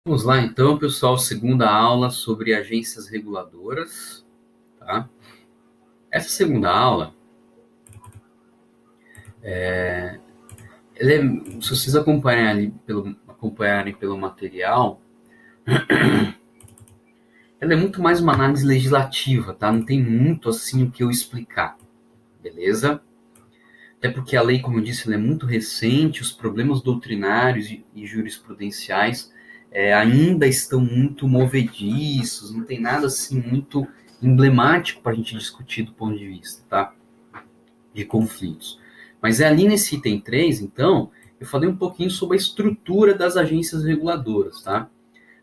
Vamos lá então, pessoal, segunda aula sobre agências reguladoras, tá? Essa segunda aula, se vocês acompanharem pelo material, ela é muito mais uma análise legislativa, tá? Não tem muito assim o que eu explicar, beleza? Até porque a lei, como eu disse, ela é muito recente, os problemas doutrinários e jurisprudenciais ainda estão muito movediços, não tem nada assim muito emblemático para a gente discutir do ponto de vista, tá? De conflitos. Mas é ali nesse item 3, então, eu falei um pouquinho sobre a estrutura das agências reguladoras, tá?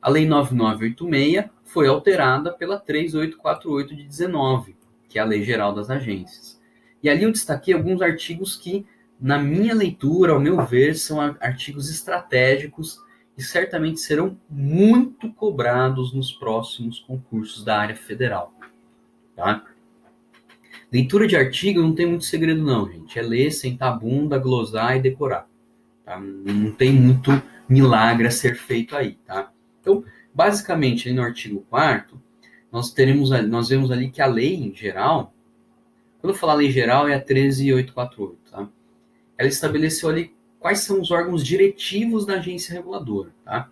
A Lei 9986 foi alterada pela 3848 de 19, que é a Lei Geral das Agências. E ali eu destaquei alguns artigos que, na minha leitura, ao meu ver, são artigos estratégicos e certamente serão muito cobrados nos próximos concursos da área federal, tá? Leitura de artigo não tem muito segredo não, gente. É ler, sentar a bunda, glosar e decorar. Tá? Não tem muito milagre a ser feito aí, tá? Então, basicamente, ali no artigo 4º, nós vemos ali que a lei em geral, quando eu falar lei geral, é a 13.848, tá? Ela estabeleceu ali quais são os órgãos diretivos da agência reguladora, tá?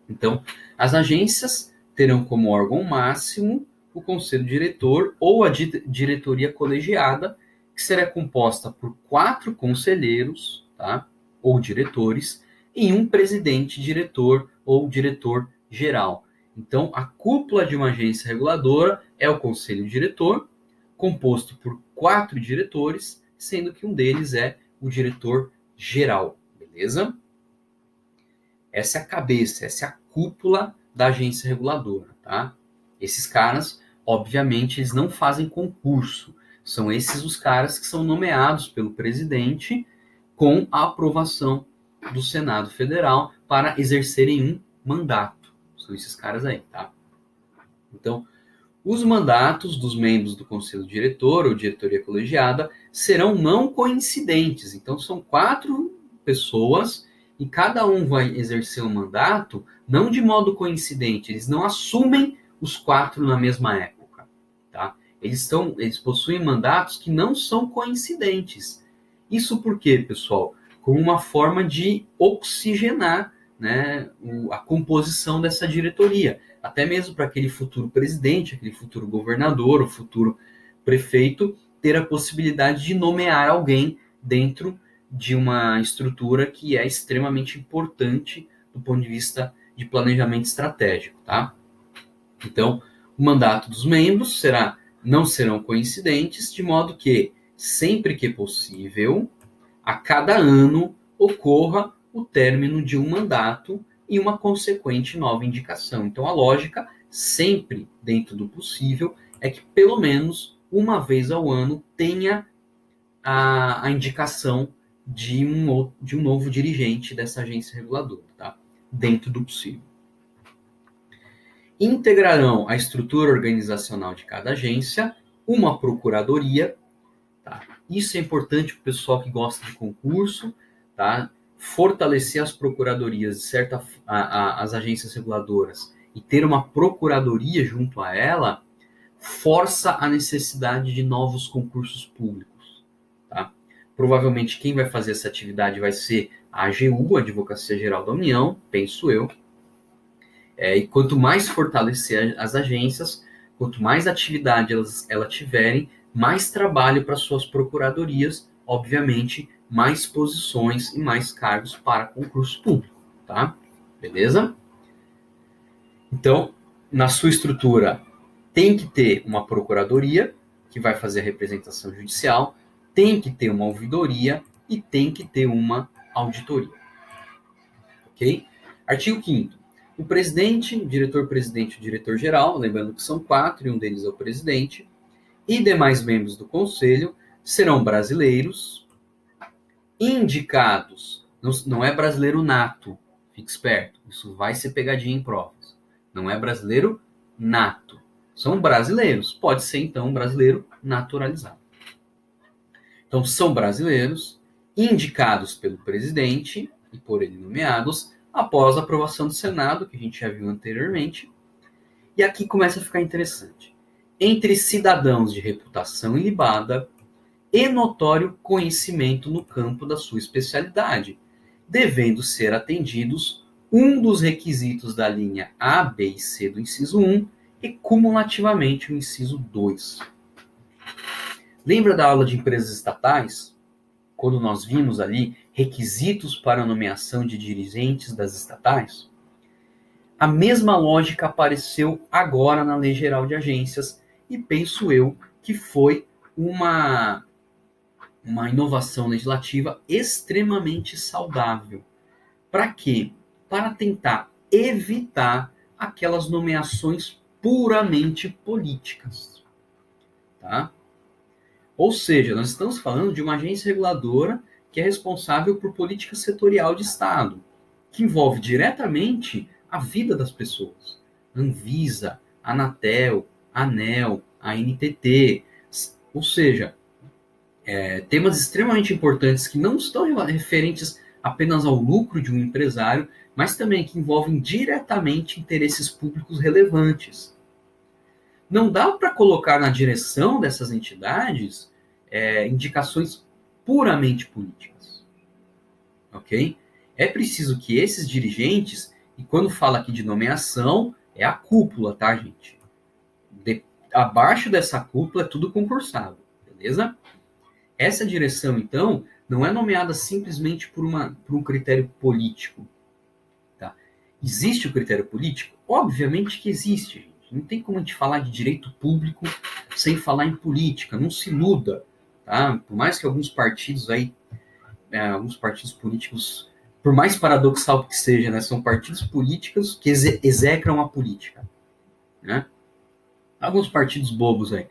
Então, as agências terão como órgão máximo o conselho diretor ou a diretoria colegiada, que será composta por 4 conselheiros, tá? Ou diretores, e um presidente diretor ou diretor geral. Então, a cúpula de uma agência reguladora é o conselho diretor, composto por 4 diretores, sendo que um deles é o diretor geral, beleza? Essa é a cabeça, essa é a cúpula da agência reguladora, tá? Esses caras, obviamente, eles não fazem concurso. São esses os caras que são nomeados pelo presidente com a aprovação do Senado Federal para exercerem um mandato. São esses caras aí, tá? Então, os mandatos dos membros do Conselho Diretor ou diretoria colegiada serão não coincidentes. Então, são 4 pessoas e cada um vai exercer um mandato não de modo coincidente. Eles não assumem os 4 na mesma época, tá? Eles possuem mandatos que não são coincidentes. Isso por quê, pessoal? Como uma forma de oxigenar, né, a composição dessa diretoria. Até mesmo para aquele futuro presidente, aquele futuro governador, o futuro prefeito, ter a possibilidade de nomear alguém dentro de uma estrutura que é extremamente importante do ponto de vista de planejamento estratégico, tá? Então, o mandato dos membros não serão coincidentes, de modo que, sempre que possível, a cada ano ocorra o término de um mandato e uma consequente nova indicação. Então, a lógica, sempre dentro do possível, é que pelo menos uma vez ao ano tenha a indicação de um novo dirigente dessa agência reguladora, tá? Dentro do possível. Integrarão a estrutura organizacional de cada agência uma procuradoria, tá? Isso é importante para o pessoal que gosta de concurso, tá? Fortalecer as procuradorias, as agências reguladoras e ter uma procuradoria junto a ela força a necessidade de novos concursos públicos, tá? Provavelmente quem vai fazer essa atividade vai ser a AGU, a Advocacia Geral da União, penso eu. E quanto mais fortalecer as agências, quanto mais atividade elas tiverem, mais trabalho para suas procuradorias, obviamente, mais posições e mais cargos para concurso público, tá? Beleza? Então, na sua estrutura, tem que ter uma procuradoria, que vai fazer a representação judicial, tem que ter uma ouvidoria e tem que ter uma auditoria. Ok? Artigo 5º. O presidente, o diretor-presidente e o diretor-geral, lembrando que são 4 e um deles é o presidente, e demais membros do conselho serão brasileiros, indicados, não é brasileiro nato, fique esperto, isso vai ser pegadinha em provas, não é brasileiro nato, são brasileiros, pode ser então um brasileiro naturalizado. Então são brasileiros, indicados pelo presidente e por ele nomeados, após a aprovação do Senado, que a gente já viu anteriormente. E aqui começa a ficar interessante. Entre cidadãos de reputação ilibada e notório conhecimento no campo da sua especialidade, devendo ser atendidos um dos requisitos da linha A, B e C do inciso 1 e cumulativamente o inciso 2. Lembra da aula de empresas estatais? Quando nós vimos ali requisitos para a nomeação de dirigentes das estatais? A mesma lógica apareceu agora na Lei Geral de Agências e penso eu que foi uma inovação legislativa extremamente saudável. Para quê? Para tentar evitar aquelas nomeações puramente políticas. Tá? Ou seja, nós estamos falando de uma agência reguladora que é responsável por política setorial de Estado, que envolve diretamente a vida das pessoas. Anvisa, Anatel, ANEEL, ANTT, ou seja, temas extremamente importantes que não estão referentes apenas ao lucro de um empresário, mas também que envolvem diretamente interesses públicos relevantes. Não dá para colocar na direção dessas entidades indicações puramente políticas. Ok? É preciso que esses dirigentes, e quando fala aqui de nomeação, é a cúpula, tá, gente? Abaixo dessa cúpula é tudo concursado, beleza? Essa direção, então, não é nomeada simplesmente por um critério político. Tá? Existe o critério político? Obviamente que existe, gente. Não tem como a gente falar de direito público sem falar em política. Não se iluda. Tá? Por mais que alguns partidos aí, alguns partidos políticos, por mais paradoxal que seja, né, são partidos políticos que execram a política. Né? Alguns partidos bobos aí.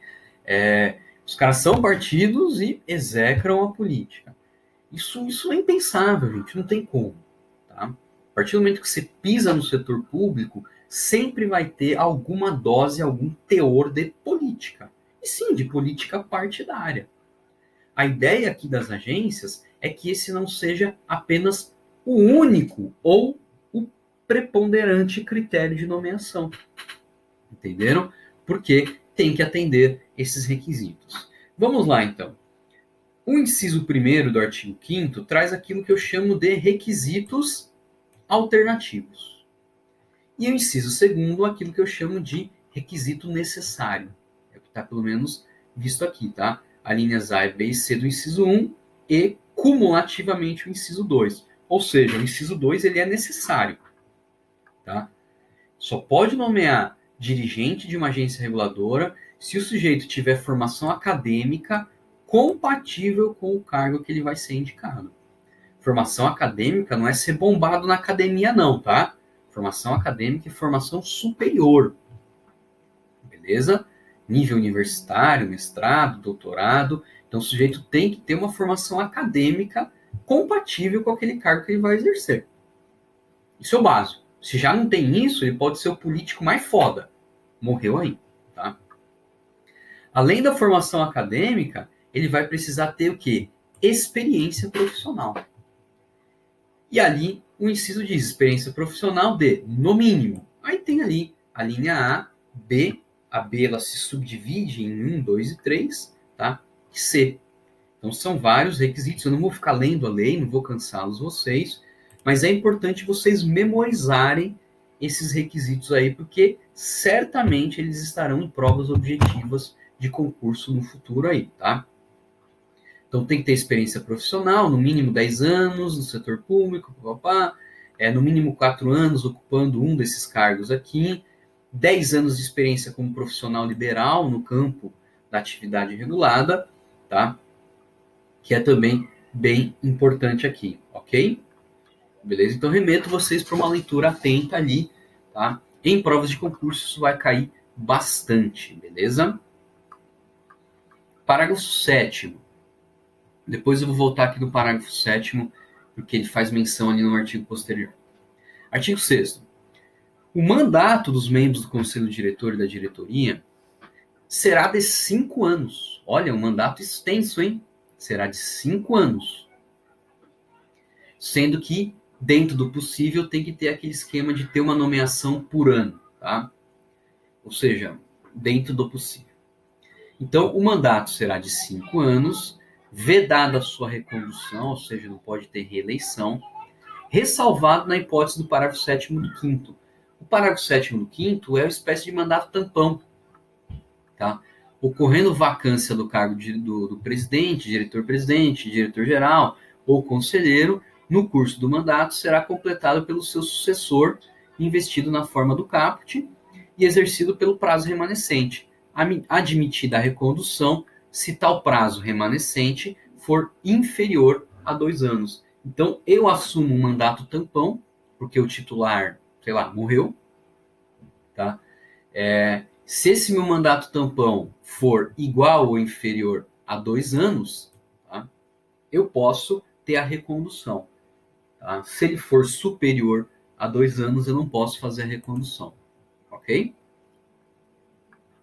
Os caras são partidos e execram a política. Isso é impensável, gente. Não tem como. Tá? A partir do momento que você pisa no setor público, sempre vai ter alguma dose, algum teor de política. E sim, de política partidária. A ideia aqui das agências é que esse não seja apenas o único ou o preponderante critério de nomeação. Entenderam? Porque tem que atender esses requisitos. Vamos lá, então. O inciso 1º do artigo 5º traz aquilo que eu chamo de requisitos alternativos. E o inciso 2º, aquilo que eu chamo de requisito necessário. É o que está, pelo menos, visto aqui, tá? As linhas A, B e C do inciso 1 e, cumulativamente, o inciso 2. Ou seja, o inciso 2 ele é necessário. Tá? Só pode nomear dirigente de uma agência reguladora se o sujeito tiver formação acadêmica compatível com o cargo que ele vai ser indicado. Formação acadêmica não é ser bombado na academia, não, tá? Formação acadêmica e formação superior. Beleza? Nível universitário, mestrado, doutorado. Então, o sujeito tem que ter uma formação acadêmica compatível com aquele cargo que ele vai exercer. Isso é o básico. Se já não tem isso, ele pode ser o político mais foda. Morreu aí, tá? Além da formação acadêmica, ele vai precisar ter o quê? Experiência profissional. E ali, o inciso diz experiência profissional de, no mínimo. Aí tem ali a linha A, B. A B ela se subdivide em 1, 2 e 3, tá? E C. Então, são vários requisitos. Eu não vou ficar lendo a lei, não vou cansá-los vocês, mas é importante vocês memorizarem esses requisitos aí, porque certamente eles estarão em provas objetivas de concurso no futuro aí, tá? Então, tem que ter experiência profissional, no mínimo 10 anos no setor público, no mínimo 4 anos ocupando um desses cargos aqui, 10 anos de experiência como profissional liberal no campo da atividade regulada, tá? Que é também bem importante aqui, ok? Beleza? Então, remeto vocês para uma leitura atenta ali, tá? Em provas de concurso, isso vai cair bastante, beleza? Parágrafo 7º. Depois eu vou voltar aqui no parágrafo 7º, porque ele faz menção ali no artigo posterior. Artigo 6º. O mandato dos membros do Conselho Diretor e da diretoria será de 5 anos. Olha, um mandato extenso, hein? Será de 5 anos. Sendo que dentro do possível, tem que ter aquele esquema de ter uma nomeação por ano, tá? Ou seja, dentro do possível. Então, o mandato será de 5 anos, vedada a sua recondução, ou seja, não pode ter reeleição, ressalvado na hipótese do parágrafo 7º do 5º. O parágrafo 7º do 5º é uma espécie de mandato tampão, tá? Ocorrendo vacância do cargo do presidente, diretor-presidente, diretor-geral ou conselheiro, no curso do mandato será completado pelo seu sucessor, investido na forma do caput e exercido pelo prazo remanescente, admitida a recondução se tal prazo remanescente for inferior a 2 anos. Então, eu assumo um mandato tampão, porque o titular, sei lá, morreu, tá? Se esse meu mandato tampão for igual ou inferior a 2 anos, tá? Eu posso ter a recondução. Tá? Se ele for superior a 2 anos, eu não posso fazer a recondução. Ok?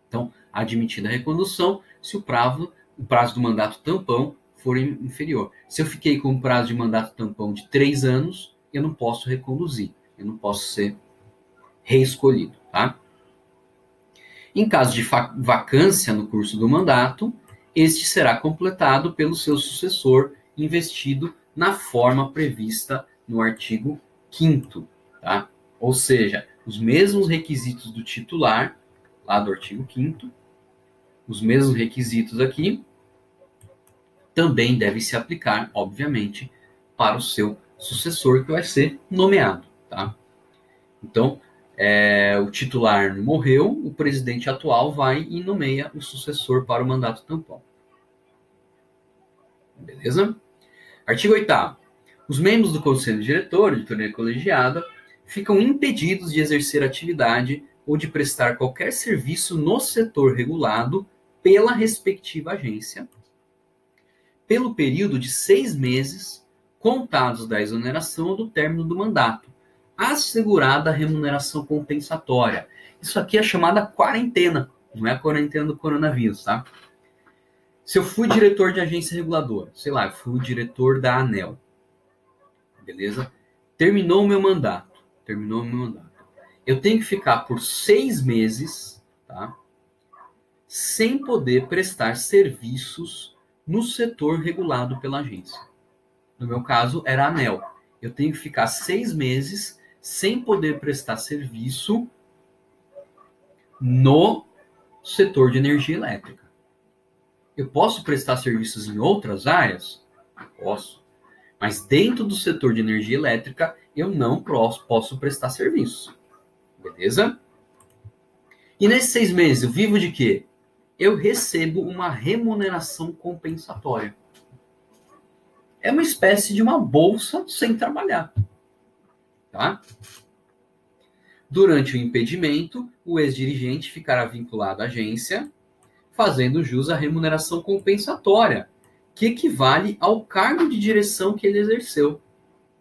Então, admitida a recondução se o prazo do mandato tampão for inferior. Se eu fiquei com um prazo de mandato tampão de 3 anos, eu não posso reconduzir. Eu não posso ser reescolhido. Tá? Em caso de vacância no curso do mandato, este será completado pelo seu sucessor investido na forma prevista no artigo 5º, tá? Ou seja, os mesmos requisitos do titular, lá do artigo 5º, os mesmos requisitos aqui, também devem se aplicar, obviamente, para o seu sucessor, que vai ser nomeado, tá? Então, o titular morreu, o presidente atual vai e nomeia o sucessor para o mandato tampão. Beleza? Artigo 8º. Os membros do Conselho Diretor, editoria colegiada, ficam impedidos de exercer atividade ou de prestar qualquer serviço no setor regulado pela respectiva agência, pelo período de 6 meses, contados da exoneração ou do término do mandato, assegurada a remuneração compensatória. Isso aqui é chamada quarentena, não é a quarentena do coronavírus, tá? Se eu fui diretor de agência reguladora, sei lá, eu fui diretor da ANEEL, beleza? Terminou o meu mandato. Eu tenho que ficar por 6 meses, tá? Sem poder prestar serviços no setor regulado pela agência. No meu caso, era a ANEEL. Eu tenho que ficar 6 meses sem poder prestar serviço no setor de energia elétrica. Eu posso prestar serviços em outras áreas? Posso. Mas dentro do setor de energia elétrica, eu não posso prestar serviço. Beleza? E nesses 6 meses, eu vivo de quê? Eu recebo uma remuneração compensatória. É uma espécie de uma bolsa sem trabalhar. Tá? Durante o impedimento, o ex-dirigente ficará vinculado à agência, fazendo jus à remuneração compensatória, que equivale ao cargo de direção que ele exerceu,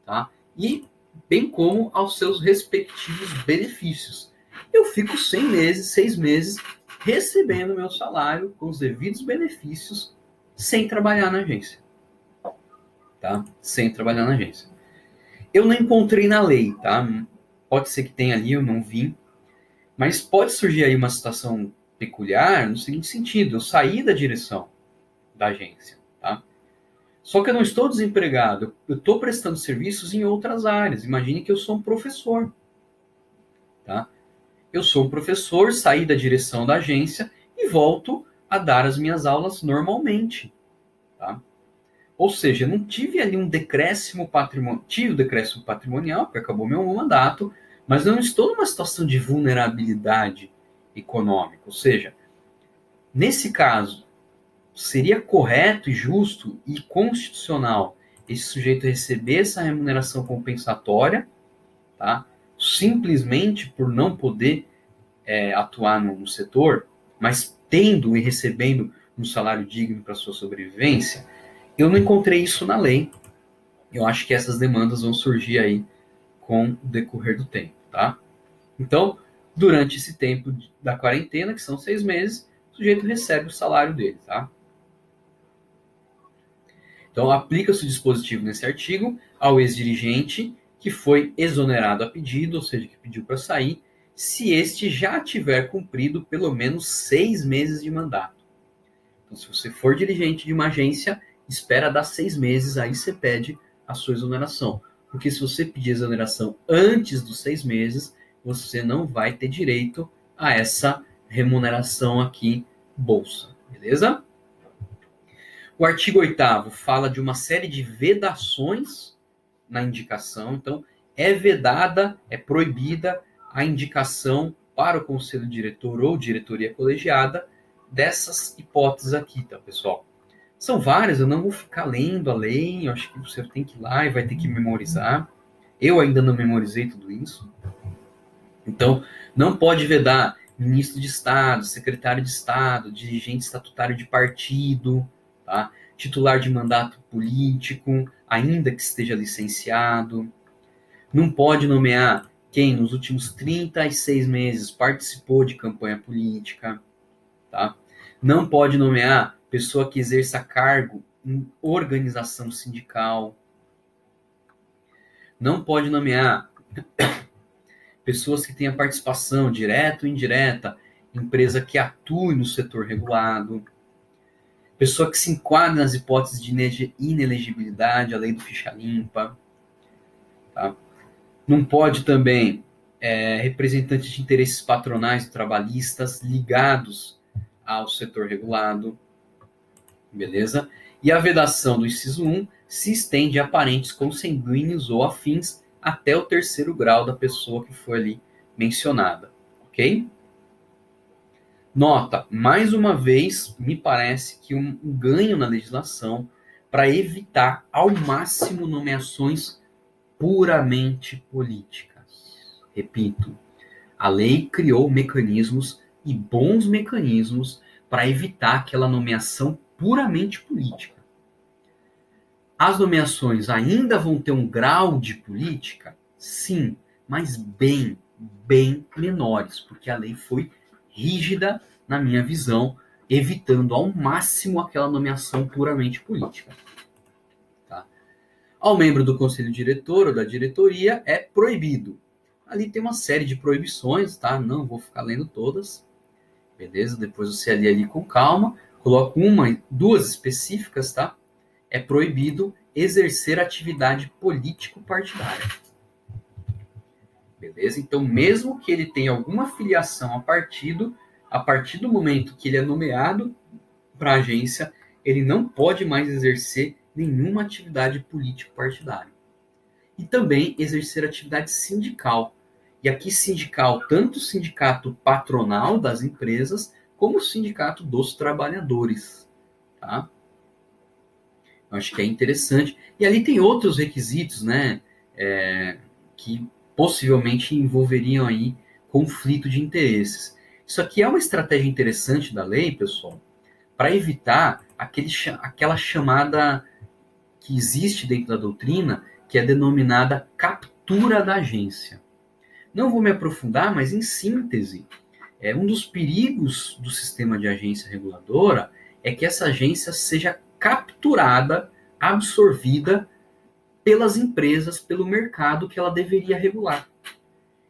tá? E bem como aos seus respectivos benefícios. Eu fico 6 meses recebendo meu salário com os devidos benefícios sem trabalhar na agência. Tá? Sem trabalhar na agência. Eu não encontrei na lei, tá? Pode ser que tenha ali, eu não vi. Mas pode surgir aí uma situação peculiar no seguinte sentido: eu saí da direção da agência, tá? Só que eu não estou desempregado, eu estou prestando serviços em outras áreas. Imagine que eu sou um professor, tá? Eu sou um professor, saí da direção da agência e volto a dar as minhas aulas normalmente, tá? Ou seja, eu não tive ali um decréscimo patrimonial, tive o decréscimo patrimonial, porque acabou meu mandato, mas eu não estou numa situação de vulnerabilidade econômica. Ou seja, nesse caso, seria correto e justo e constitucional esse sujeito receber essa remuneração compensatória, tá? Simplesmente por não poder atuar no setor, mas tendo e recebendo um salário digno para sua sobrevivência. Eu não encontrei isso na lei. Eu acho que essas demandas vão surgir aí com o decorrer do tempo, tá? Então, durante esse tempo da quarentena, que são 6 meses, o sujeito recebe o salário dele, tá? Então, aplica-se o dispositivo nesse artigo ao ex-dirigente que foi exonerado a pedido, ou seja, que pediu para sair, se este já tiver cumprido pelo menos 6 meses de mandato. Então, se você for dirigente de uma agência, espera dar 6 meses, aí você pede a sua exoneração. Porque se você pedir exoneração antes dos 6 meses, você não vai ter direito a essa remuneração aqui, bolsa. Beleza? O artigo 8º fala de uma série de vedações na indicação. Então, é vedada, é proibida a indicação para o conselho diretor ou diretoria colegiada dessas hipóteses aqui, tá, pessoal? São várias, eu não vou ficar lendo a lei, eu acho que você tem que ir lá e vai ter que memorizar. Eu ainda não memorizei tudo isso. Então, não pode vedar ministro de Estado, secretário de Estado, dirigente estatutário de partido, tá? Titular de mandato político, ainda que esteja licenciado. Não pode nomear quem nos últimos 36 meses participou de campanha política. Tá? Não pode nomear pessoa que exerça cargo em organização sindical. Não pode nomear pessoas que tenham participação direta ou indireta em empresa que atue no setor regulado. Pessoa que se enquadre nas hipóteses de inelegibilidade, a lei do ficha limpa. Tá? Não pode também representantes de interesses patronais e trabalhistas ligados ao setor regulado. Beleza? E a vedação do inciso 1 se estende a parentes consanguíneos ou afins até o 3º grau da pessoa que foi ali mencionada. Ok? Nota, mais uma vez, me parece que um ganho na legislação para evitar ao máximo nomeações puramente políticas. Repito, a lei criou mecanismos e bons mecanismos para evitar aquela nomeação puramente política. As nomeações ainda vão ter um grau de política? Sim, mas bem menores, porque a lei foi rígida, na minha visão, evitando ao máximo aquela nomeação puramente política. Ao membro do conselho diretor ou da diretoria é proibido. Ali tem uma série de proibições, tá? Não vou ficar lendo todas. Beleza? Depois você lê ali com calma. Coloco uma, duas específicas, tá? É proibido exercer atividade político-partidária. Beleza? Então, mesmo que ele tenha alguma filiação a partido, a partir do momento que ele é nomeado para a agência, ele não pode mais exercer nenhuma atividade político-partidária. E também exercer atividade sindical. E aqui sindical, tanto o sindicato patronal das empresas, como o sindicato dos trabalhadores. Tá? Eu acho que é interessante. E ali tem outros requisitos, né, que possivelmente envolveriam aí conflito de interesses. Isso aqui é uma estratégia interessante da lei, pessoal, para evitar aquela chamada que existe dentro da doutrina, que é denominada captura da agência. Não vou me aprofundar, mas em síntese, um dos perigos do sistema de agência reguladora é que essa agência seja capturada, absorvida pelas empresas, pelo mercado que ela deveria regular.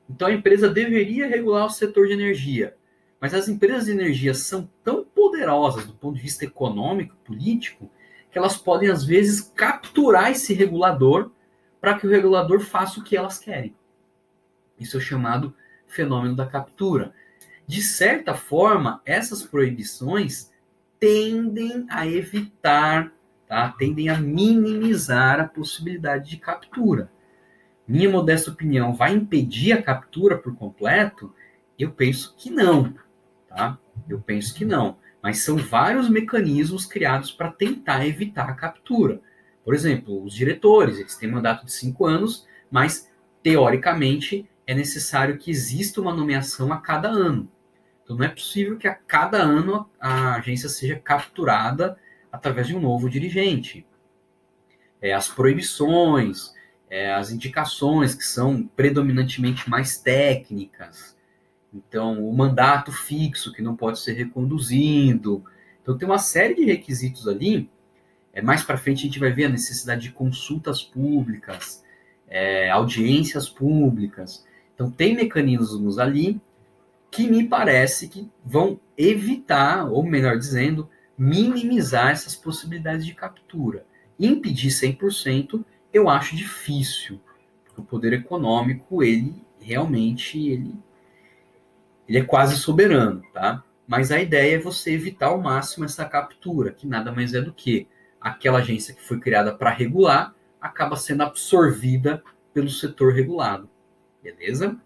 Então a empresa deveria regular o setor de energia, mas as empresas de energia são tão poderosas do ponto de vista econômico, político, que elas podem, às vezes, capturar esse regulador para que o regulador faça o que elas querem. Isso é o chamado fenômeno da captura. De certa forma, essas proibições tendem a evitar, tá? Tendem a minimizar a possibilidade de captura. Minha modesta opinião, vai impedir a captura por completo? Eu penso que não. Tá? Eu penso que não. Mas são vários mecanismos criados para tentar evitar a captura. Por exemplo, os diretores, eles têm mandato de 5 anos, mas, teoricamente, é necessário que exista uma nomeação a cada ano. Então, não é possível que a cada ano a agência seja capturada através de um novo dirigente. As proibições, as indicações, que são predominantemente mais técnicas. Então, o mandato fixo, que não pode ser reconduzido. Então, tem uma série de requisitos ali. Mais para frente, a gente vai ver a necessidade de consultas públicas. audiências públicas. Então, tem mecanismos ali que me parece que vão evitar, ou melhor dizendo, minimizar essas possibilidades de captura. Impedir 100%, eu acho difícil. Porque o poder econômico, ele realmente ele é quase soberano, tá? Mas a ideia é você evitar ao máximo essa captura, que nada mais é do que aquela agência que foi criada para regular acaba sendo absorvida pelo setor regulado, beleza?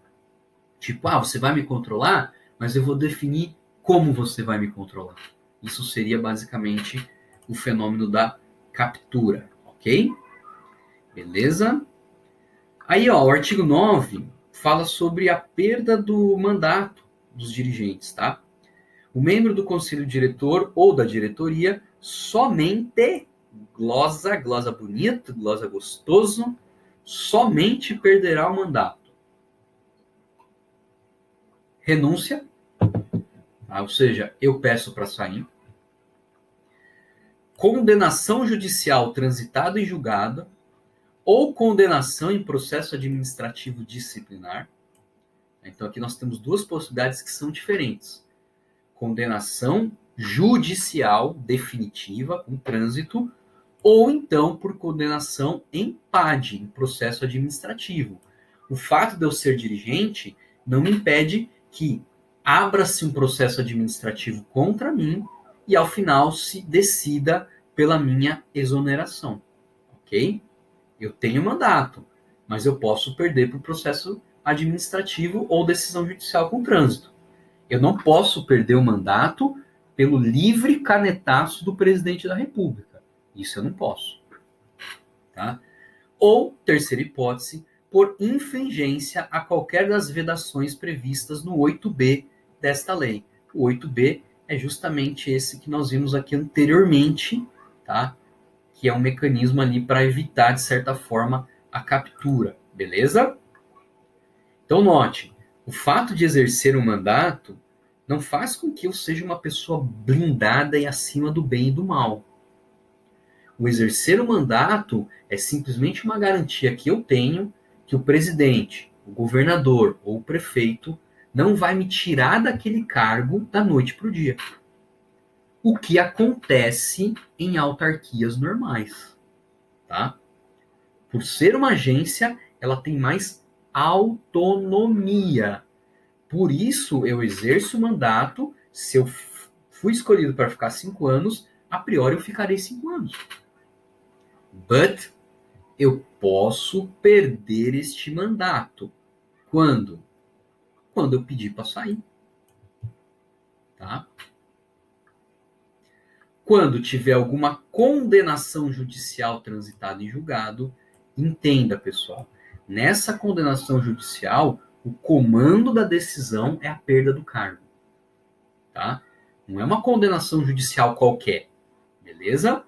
Tipo, você vai me controlar, mas eu vou definir como você vai me controlar. Isso seria basicamente o fenômeno da captura, ok? Beleza? Aí, ó, o artigo 9 fala sobre a perda do mandato dos dirigentes, tá? O membro do conselho diretor ou da diretoria somente, glosa bonito, glosa gostoso, somente perderá o mandato. Renúncia, tá? Ou seja, eu peço para sair. Condenação judicial transitada e julgada, ou condenação em processo administrativo disciplinar. Então aqui nós temos duas possibilidades que são diferentes. Condenação judicial definitiva, com trânsito, ou então por condenação em PAD, em processo administrativo. O fato de eu ser dirigente não me impede que abra-se um processo administrativo contra mim e ao final se decida pela minha exoneração, ok? Eu tenho mandato, mas eu posso perder por processo administrativo ou decisão judicial com trânsito. Eu não posso perder o mandato pelo livre canetaço do presidente da República. Isso eu não posso. Tá? Ou, terceira hipótese, por infringência a qualquer das vedações previstas no 8b desta lei. O 8b é justamente esse que nós vimos aqui anteriormente, tá? Que é um mecanismo ali para evitar, de certa forma, a captura. Beleza? Então, note, o fato de exercer um mandato não faz com que eu seja uma pessoa blindada e acima do bem e do mal. O exercer o mandato é simplesmente uma garantia que eu tenho que o presidente, o governador ou o prefeito não vai me tirar daquele cargo da noite para o dia. O que acontece em autarquias normais. Tá? Por ser uma agência, ela tem mais autonomia. Por isso, eu exerço o mandato. Se eu fui escolhido para ficar 5 anos, a priori eu ficarei 5 anos. But eu posso perder este mandato. Quando? Quando eu pedir para sair. Tá? Quando tiver alguma condenação judicial transitada em julgado, entenda, pessoal, nessa condenação judicial, o comando da decisão é a perda do cargo. Tá? Não é uma condenação judicial qualquer. Beleza?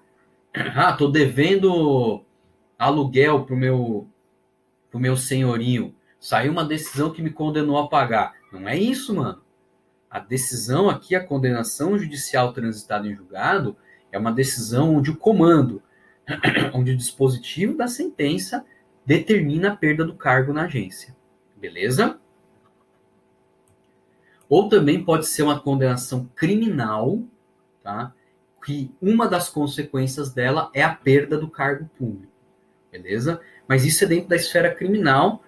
Tô devendo aluguel pro meu senhorio. Saiu uma decisão que me condenou a pagar. Não é isso, mano. A decisão aqui, a condenação judicial transitada em julgado, é uma decisão onde o comando, onde o dispositivo da sentença determina a perda do cargo na agência. Beleza? Ou também pode ser uma condenação criminal, tá? Que uma das consequências dela é a perda do cargo público. Beleza? Mas isso é dentro da esfera criminal.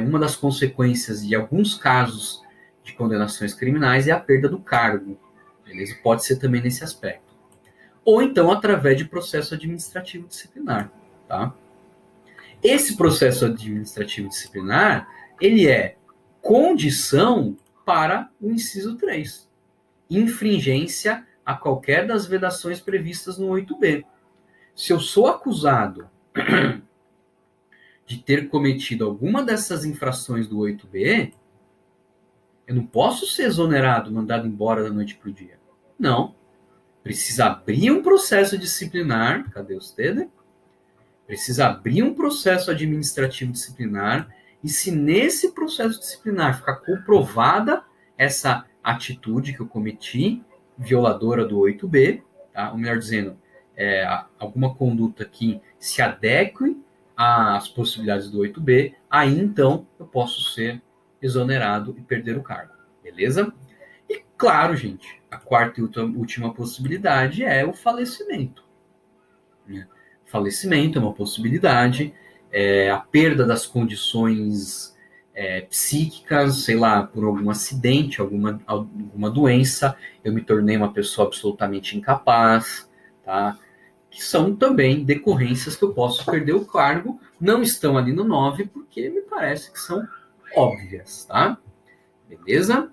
Uma das consequências de alguns casos de condenações criminais é a perda do cargo. Beleza? Pode ser também nesse aspecto. Ou então através de processo administrativo disciplinar. Tá? Esse processo administrativo disciplinar, ele é condição para o inciso 3. Infringência a qualquer das vedações previstas no 8b. Se eu sou acusado de ter cometido alguma dessas infrações do 8b, eu não posso ser exonerado, mandado embora da noite para o dia. Não. Precisa abrir um processo disciplinar. Cadê os TD? Precisa abrir um processo administrativo disciplinar. E se nesse processo disciplinar ficar comprovada essa atitude que eu cometi, violadora do 8b, tá? Ou melhor dizendo, alguma conduta que se adeque as possibilidades do 8B, aí então eu posso ser exonerado e perder o cargo, beleza? E claro, gente, a quarta e última possibilidade é o falecimento. Né? Falecimento é uma possibilidade, a perda das condições psíquicas, sei lá, por algum acidente, alguma doença, eu me tornei uma pessoa absolutamente incapaz, tá? Que são também decorrências que eu posso perder o cargo, não estão ali no 9, porque me parece que são óbvias, tá? Beleza?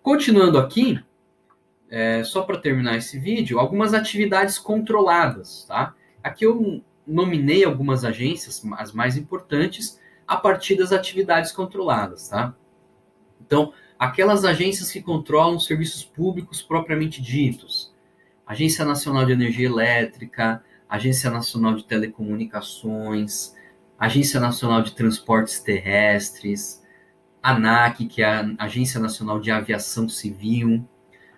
Continuando aqui, só para terminar esse vídeo, algumas atividades controladas, tá? Aqui eu nominei algumas agências, as mais importantes, a partir das atividades controladas, tá? Então, aquelas agências que controlam serviços públicos propriamente ditos, Agência Nacional de Energia Elétrica, Agência Nacional de Telecomunicações, Agência Nacional de Transportes Terrestres, ANAC, que é a Agência Nacional de Aviação Civil,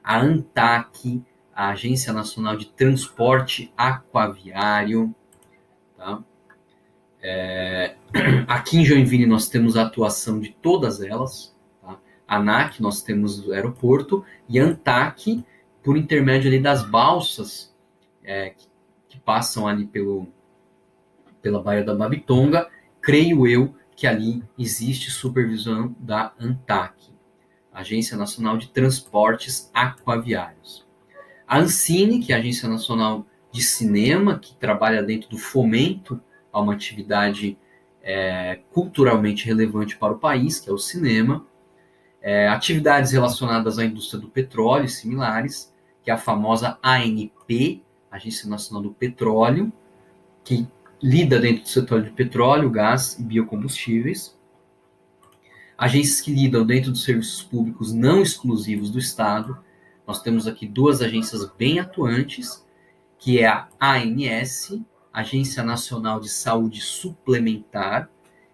a ANTAC, a Agência Nacional de Transporte Aquaviário. Tá? Aqui em Joinville nós temos a atuação de todas elas. Tá? A ANAC, nós temos o aeroporto, e a ANTAC, por intermédio ali das balsas que passam ali pela Baía da Babitonga, creio eu que ali existe supervisão da ANTAC, Agência Nacional de Transportes Aquaviários. A Ancine, que é a Agência Nacional de Cinema, que trabalha dentro do fomento a uma atividade culturalmente relevante para o país, que é o cinema. Atividades relacionadas à indústria do petróleo e similares, que é a famosa ANP, Agência Nacional do Petróleo, que lida dentro do setor de petróleo, gás e biocombustíveis. Agências que lidam dentro dos serviços públicos não exclusivos do Estado. Nós temos aqui duas agências bem atuantes, que é a ANS, Agência Nacional de Saúde Suplementar.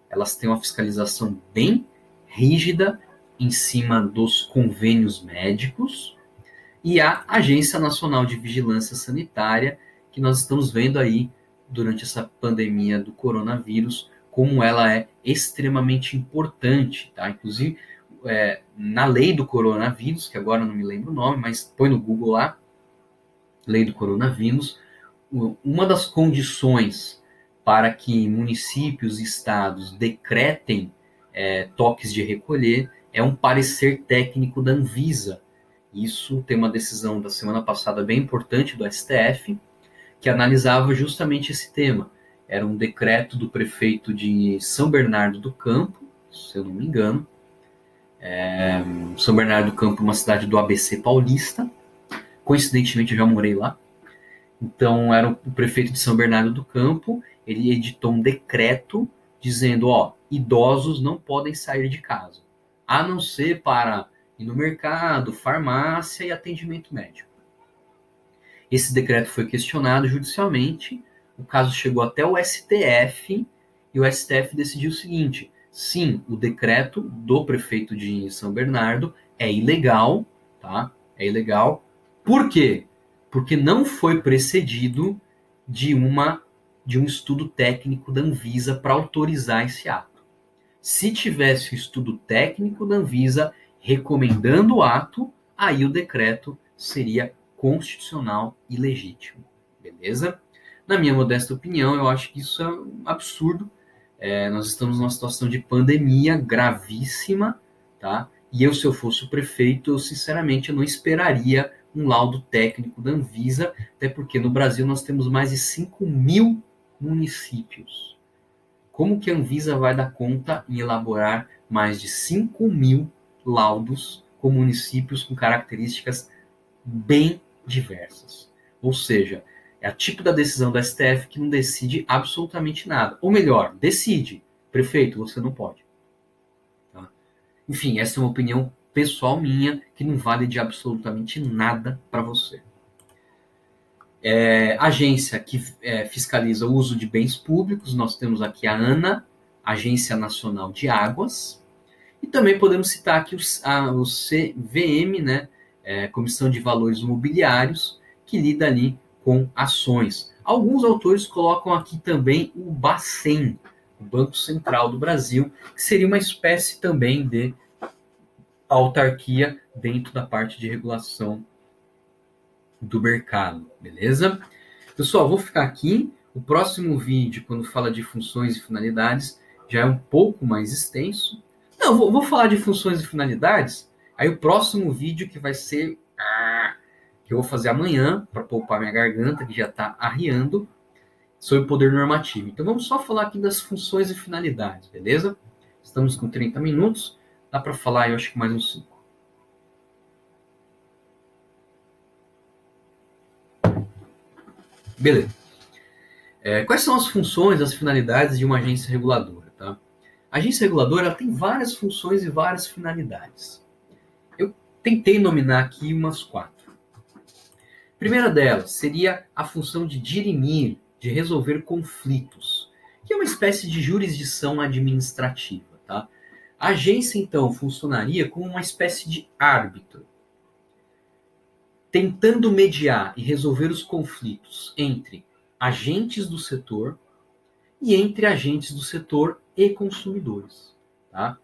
Elas têm uma fiscalização bem rígida em cima dos convênios médicos. E a Agência Nacional de Vigilância Sanitária, que nós estamos vendo aí durante essa pandemia do coronavírus, como ela é extremamente importante, tá? Inclusive, na lei do coronavírus, que agora não me lembro o nome, mas põe no Google lá, lei do coronavírus, uma das condições para que municípios e estados decretem toques de recolher é um parecer técnico da Anvisa. Isso tem uma decisão da semana passada bem importante do STF, que analisava justamente esse tema. Era um decreto do prefeito de São Bernardo do Campo, se eu não me engano. São Bernardo do Campo é uma cidade do ABC paulista. Coincidentemente, eu já morei lá. Então, era o prefeito de São Bernardo do Campo. Ele editou um decreto dizendo, idosos não podem sair de casa, a não ser para ir no mercado, farmácia e atendimento médico. Esse decreto foi questionado judicialmente, o caso chegou até o STF, e o STF decidiu o seguinte: sim, o decreto do prefeito de São Bernardo é ilegal, tá? É ilegal. Por quê? Porque não foi precedido de um estudo técnico da Anvisa para autorizar esse ato. Se tivesse o estudo técnico da Anvisa recomendando o ato, aí o decreto seria constitucional e legítimo. Beleza? Na minha modesta opinião, eu acho que isso é um absurdo. Nós estamos numa situação de pandemia gravíssima, tá? E se eu fosse o prefeito, eu sinceramente não esperaria um laudo técnico da Anvisa, até porque no Brasil nós temos mais de 5.000 municípios. Como que a Anvisa vai dar conta em elaborar mais de 5.000 laudos com municípios com características bem diversas? Ou seja, é o tipo da decisão do STF que não decide absolutamente nada. Ou melhor, decide. Prefeito, você não pode. Tá? Enfim, essa é uma opinião pessoal minha que não vale de absolutamente nada para você. Agência que fiscaliza o uso de bens públicos, nós temos aqui a ANA, Agência Nacional de Águas, e também podemos citar aqui o CVM, né, Comissão de Valores Mobiliários, que lida ali com ações. Alguns autores colocam aqui também o Bacen, o Banco Central do Brasil, que seria uma espécie também de autarquia dentro da parte de regulação do mercado, beleza? Pessoal, vou ficar aqui. O próximo vídeo, quando fala de funções e finalidades, já é um pouco mais extenso. Não, vou falar de funções e finalidades. Aí o próximo vídeo que vai ser que eu vou fazer amanhã, para poupar minha garganta, que já está arriando, sobre o poder normativo. Então vamos só falar aqui das funções e finalidades, beleza? Estamos com 30 minutos. Dá para falar, eu acho que mais uns 5. Beleza. Quais são as funções, as finalidades de uma agência reguladora? Tá? A agência reguladora ela tem várias funções e várias finalidades. Eu tentei nominar aqui umas 4. A primeira delas seria a função de dirimir, de resolver conflitos, que é uma espécie de jurisdição administrativa. Tá? A agência, então, funcionaria como uma espécie de árbitro, tentando mediar e resolver os conflitos entre agentes do setor e entre agentes do setor e consumidores. Tá?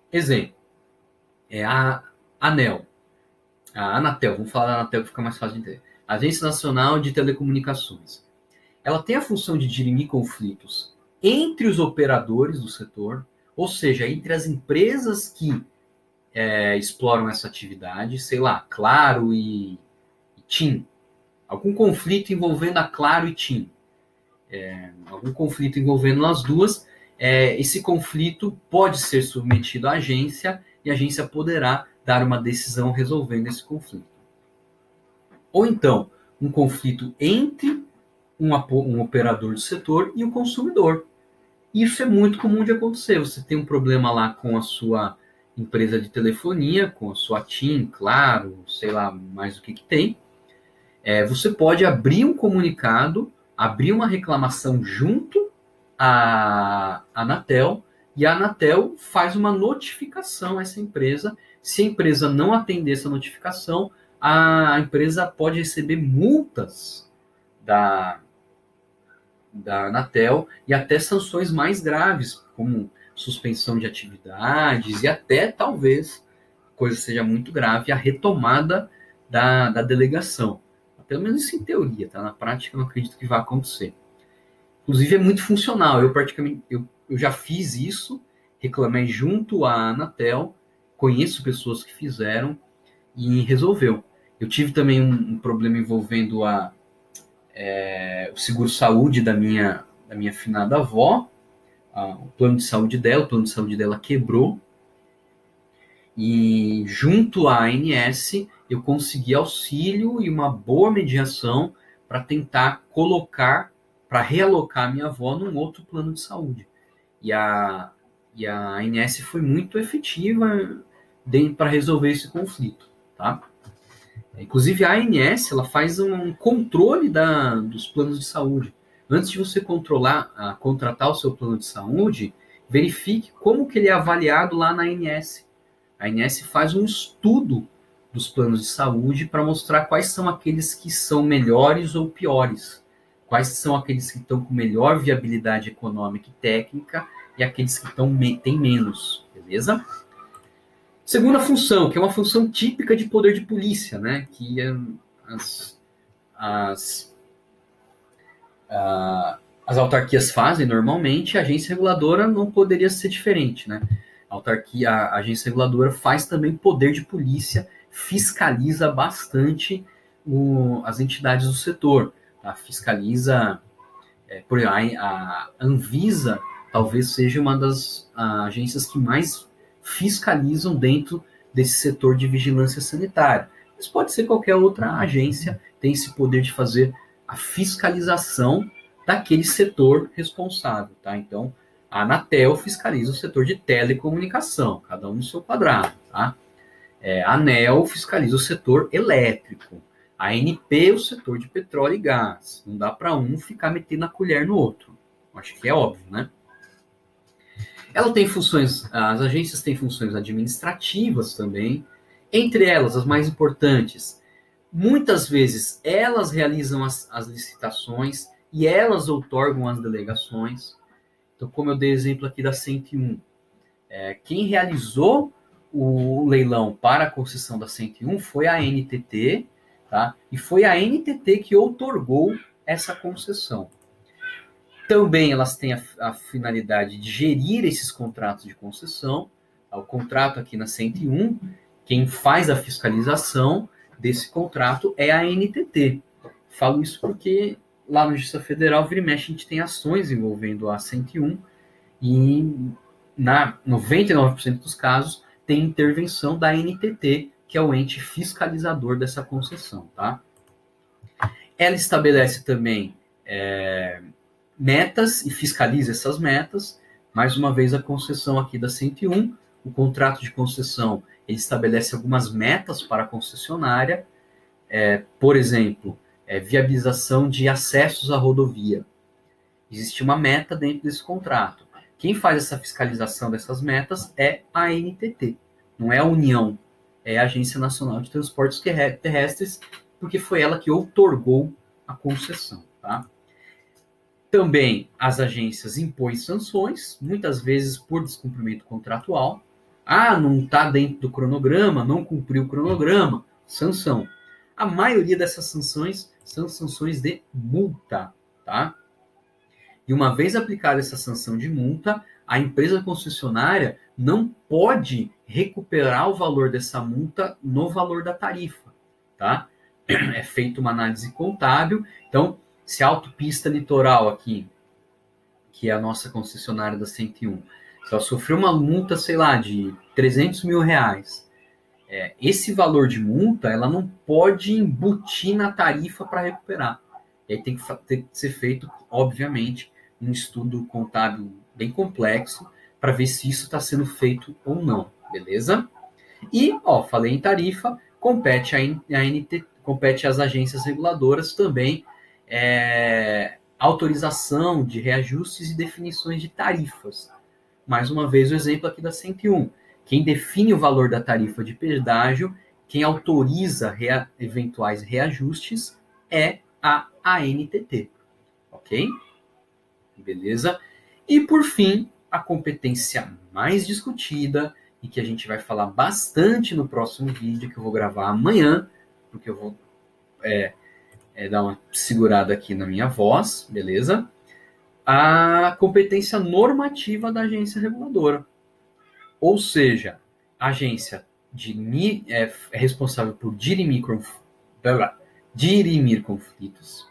Exemplo, a ANEL, a Anatel, vamos falar da Anatel que fica mais fácil de entender. Agência Nacional de Telecomunicações. Ela tem a função de dirimir conflitos entre os operadores do setor, ou seja, entre as empresas que exploram essa atividade, sei lá, Claro e TIM. Algum conflito envolvendo a Claro e TIM. Algum conflito envolvendo as duas, esse conflito pode ser submetido à agência e a agência poderá dar uma decisão resolvendo esse conflito. Ou então, um conflito entre um operador do setor e o consumidor. Isso é muito comum de acontecer. Você tem um problema lá com a sua empresa de telefonia, com a sua TIM, Claro, sei lá mais o que tem. Você pode abrir um comunicado, abrir uma reclamação junto à Anatel, e a Anatel faz uma notificação a essa empresa. Se a empresa não atender essa notificação, a empresa pode receber multas da Anatel e até sanções mais graves, como suspensão de atividades e até, talvez, coisa seja muito grave, a retomada da delegação. Pelo menos isso em teoria, tá? Na prática, eu não acredito que vá acontecer. Inclusive, é muito funcional. Eu já fiz isso, reclamei junto à Anatel, conheço pessoas que fizeram e resolveu. Eu tive também um problema envolvendo o seguro-saúde da minha finada avó, o plano de saúde dela quebrou, e junto à ANS eu consegui auxílio e uma boa mediação para tentar para realocar minha avó num outro plano de saúde. E a ANS foi muito efetiva para resolver esse conflito, tá? Inclusive a ANS ela faz um controle dos planos de saúde. Antes de você contratar o seu plano de saúde, verifique como que ele é avaliado lá na ANS. A ANS faz um estudo dos planos de saúde para mostrar quais são aqueles que são melhores ou piores, quais são aqueles que estão com melhor viabilidade econômica e técnica e aqueles que têm menos, beleza? Segunda função, que é uma função típica de poder de polícia, né? Que as autarquias fazem normalmente, a agência reguladora não poderia ser diferente, né? A agência reguladora faz também poder de polícia, fiscaliza bastante as entidades do setor, tá? Fiscaliza, a Anvisa talvez seja uma das agências que mais fiscalizam dentro desse setor de vigilância sanitária. Mas pode ser qualquer outra agência, tem esse poder de fazer a fiscalização daquele setor responsável, tá? Então, a Anatel fiscaliza o setor de telecomunicação, cada um no seu quadrado, tá? A ANEL fiscaliza o setor elétrico, a ANP o setor de petróleo e gás. Não dá para um ficar metendo a colher no outro. Acho que é óbvio, né? As agências têm funções administrativas também, entre elas as mais importantes, Muitas vezes elas realizam as licitações e elas outorgam as delegações. Então, como eu dei exemplo aqui da 101, quem realizou o leilão para a concessão da 101 foi a NTT, tá? E foi a NTT que outorgou essa concessão. Também elas têm a finalidade de gerir esses contratos de concessão. O contrato aqui na 101, quem faz a fiscalização desse contrato é a NTT. Falo isso porque lá no Justiça Federal, vira e mexe, a gente tem ações envolvendo a 101 e na 99% dos casos tem intervenção da NTT, que é o ente fiscalizador dessa concessão, tá? Ela estabelece também metas e fiscaliza essas metas. Mais uma vez, a concessão aqui da 101, o contrato de concessão, ele estabelece algumas metas para a concessionária, por exemplo, viabilização de acessos à rodovia. Existe uma meta dentro desse contrato. Quem faz essa fiscalização dessas metas é a ANTT, não é a União, é a Agência Nacional de Transportes Terrestres, porque foi ela que outorgou a concessão, tá? Também as agências impõem sanções, muitas vezes por descumprimento contratual. Não está dentro do cronograma, não cumpriu o cronograma, sanção. A maioria dessas sanções são sanções de multa, tá? E uma vez aplicada essa sanção de multa, a empresa concessionária não pode recuperar o valor dessa multa no valor da tarifa, tá? É feita uma análise contábil. Então, se a autopista litoral aqui, que é a nossa concessionária da 101, se ela sofreu uma multa, sei lá, de 300 mil reais, esse valor de multa, ela não pode embutir na tarifa para recuperar. E aí tem que ser feito, obviamente, um estudo contábil bem complexo para ver se isso está sendo feito ou não, beleza? E, falei em tarifa, compete compete às agências reguladoras também autorização de reajustes e definições de tarifas. Mais uma vez o exemplo aqui da 101. Quem define o valor da tarifa de pedágio, quem autoriza eventuais reajustes é a ANTT, ok? Beleza? E por fim, a competência mais discutida e que a gente vai falar bastante no próximo vídeo, que eu vou gravar amanhã, porque eu vou dar uma segurada aqui na minha voz, beleza? A competência normativa da agência reguladora. Ou seja, a agência é responsável por dirimir conflitos,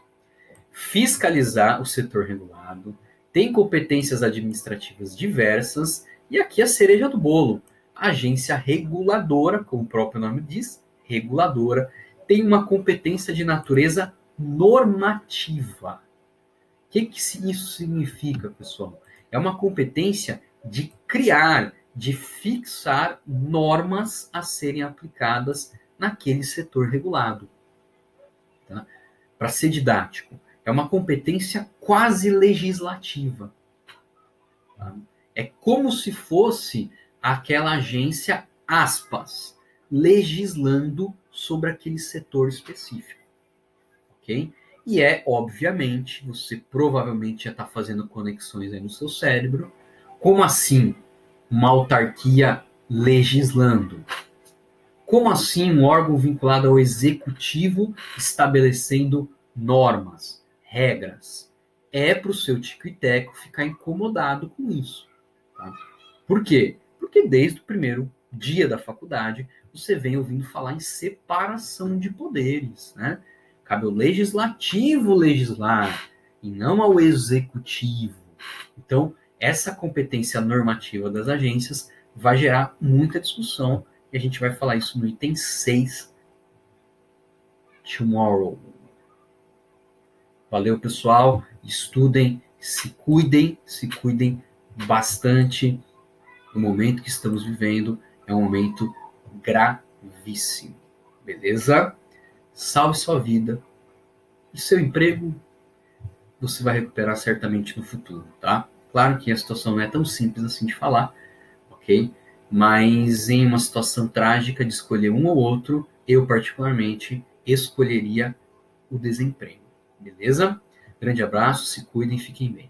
fiscalizar o setor regulado, tem competências administrativas diversas, e aqui a cereja do bolo, a agência reguladora, como o próprio nome diz, reguladora, tem uma competência de natureza normativa. O que isso significa, pessoal? É uma competência de criar, de fixar normas a serem aplicadas naquele setor regulado. Tá? Para ser didático, é uma competência quase legislativa. Tá? É como se fosse aquela agência, aspas, legislando sobre aquele setor específico. Ok? E obviamente, você provavelmente já está fazendo conexões aí no seu cérebro. Como assim uma autarquia legislando? Como assim um órgão vinculado ao executivo estabelecendo normas, regras? É para o seu tico e teco ficar incomodado com isso. Tá? Por quê? Porque desde o primeiro dia da faculdade, você vem ouvindo falar em separação de poderes, né? Cabe ao legislativo legislar e não ao executivo. Então, essa competência normativa das agências vai gerar muita discussão e a gente vai falar isso no item 6 tomorrow. Valeu, pessoal. Estudem, se cuidem bastante. O momento que estamos vivendo é um momento gravíssimo. Beleza? Salve sua vida. E seu emprego você vai recuperar certamente no futuro, tá? Claro que a situação não é tão simples assim de falar, ok? Mas em uma situação trágica de escolher um ou outro, eu particularmente escolheria o desemprego. Beleza? Grande abraço, se cuidem, fiquem bem.